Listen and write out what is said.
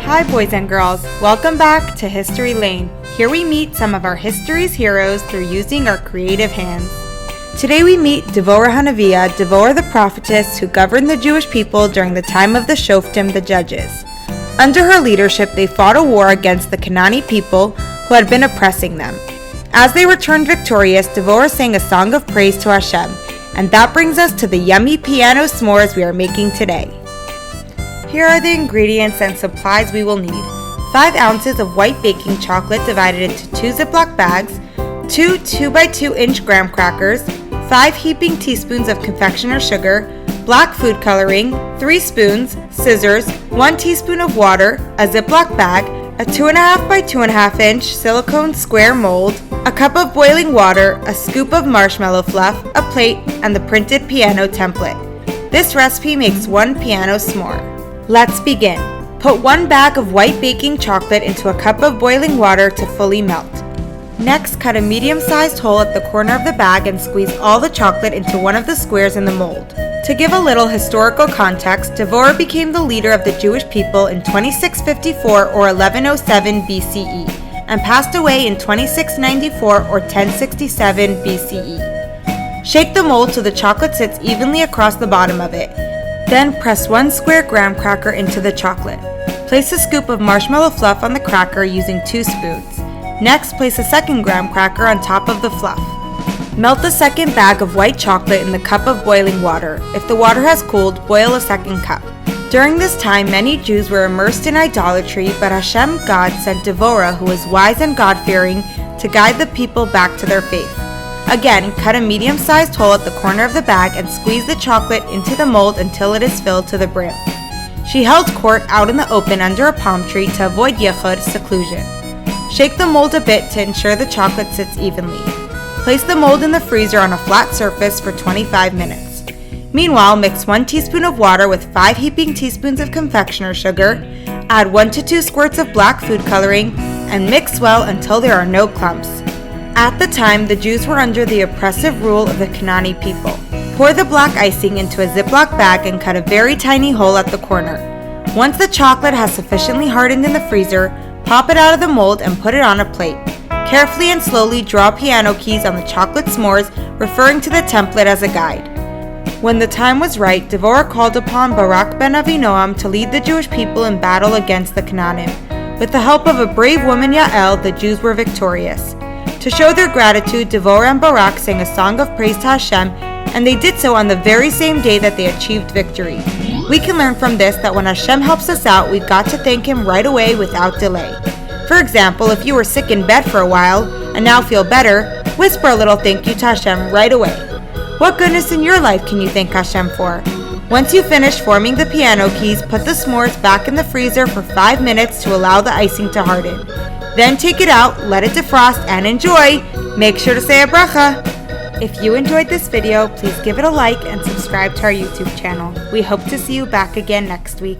Hi boys and girls, welcome back to History Lane. Here we meet some of our history's heroes through using our creative hands. Today we meet Devorah Hanevia, Devorah the prophetess who governed the Jewish people during the time of the Shoftim, the judges. Under her leadership they fought a war against the Canaanite people who had been oppressing them. As they returned victorious, Devorah sang a song of praise to Hashem, and that brings us to the yummy piano s'mores we are making today. Here are the ingredients and supplies we will need. 5 ounces of white baking chocolate divided into 2 Ziploc bags, 2 2x2-inch graham crackers, 5 heaping teaspoons of confectioner sugar, black food coloring, 3 spoons, scissors, 1 teaspoon of water, a Ziploc bag, a 2.5x2.5-inch silicone square mold, a cup of boiling water, a scoop of marshmallow fluff, a plate, and the printed piano template. This recipe makes one piano s'more. Let's begin. Put 1 bag of white baking chocolate into a cup of boiling water to fully melt. Next, cut a medium-sized hole at the corner of the bag and squeeze all the chocolate into one of the squares in the mold. To give a little historical context, Devorah became the leader of the Jewish people in 2654 or 1107 BCE and passed away in 2694 or 1067 BCE. Shake the mold so the chocolate sits evenly across the bottom of it. Then press 1 square graham cracker into the chocolate. Place a scoop of marshmallow fluff on the cracker using 2 spoons. Next, place a second graham cracker on top of the fluff. Melt the second bag of white chocolate in the cup of boiling water. If the water has cooled, boil a second cup. During this time, many Jews were immersed in idolatry, but Hashem God sent Devorah, who was wise and God-fearing, to guide the people back to their faith. Again, cut a medium-sized hole at the corner of the bag and squeeze the chocolate into the mold until it is filled to the brim. She held court out in the open under a palm tree to avoid yichud, seclusion. Shake the mold a bit to ensure the chocolate sits evenly. Place the mold in the freezer on a flat surface for 25 minutes. Meanwhile, mix 1 teaspoon of water with 5 heaping teaspoons of confectioner sugar, add 1 to 2 squirts of black food coloring, and mix well until there are no clumps. At the time, the Jews were under the oppressive rule of the Canaanite people. Pour the black icing into a Ziploc bag and cut a very tiny hole at the corner. Once the chocolate has sufficiently hardened in the freezer, pop it out of the mold and put it on a plate. Carefully and slowly draw piano keys on the chocolate s'mores, referring to the template as a guide. When the time was right, Devorah called upon Barak ben Avinoam to lead the Jewish people in battle against the Canaanim. With the help of a brave woman, Yael, the Jews were victorious. To show their gratitude, Devorah and Barak sang a song of praise to Hashem, and they did so on the very same day that they achieved victory. We can learn from this that when Hashem helps us out, we've got to thank Him right away without delay. For example, if you were sick in bed for a while and now feel better, whisper a little thank you to Hashem right away. What goodness in your life can you thank Hashem for? Once you finish forming the piano keys, put the s'mores back in the freezer for 5 minutes to allow the icing to harden. Then take it out, let it defrost, and enjoy! Make sure to say a bracha! If you enjoyed this video, please give it a like and subscribe to our YouTube channel. We hope to see you back again next week.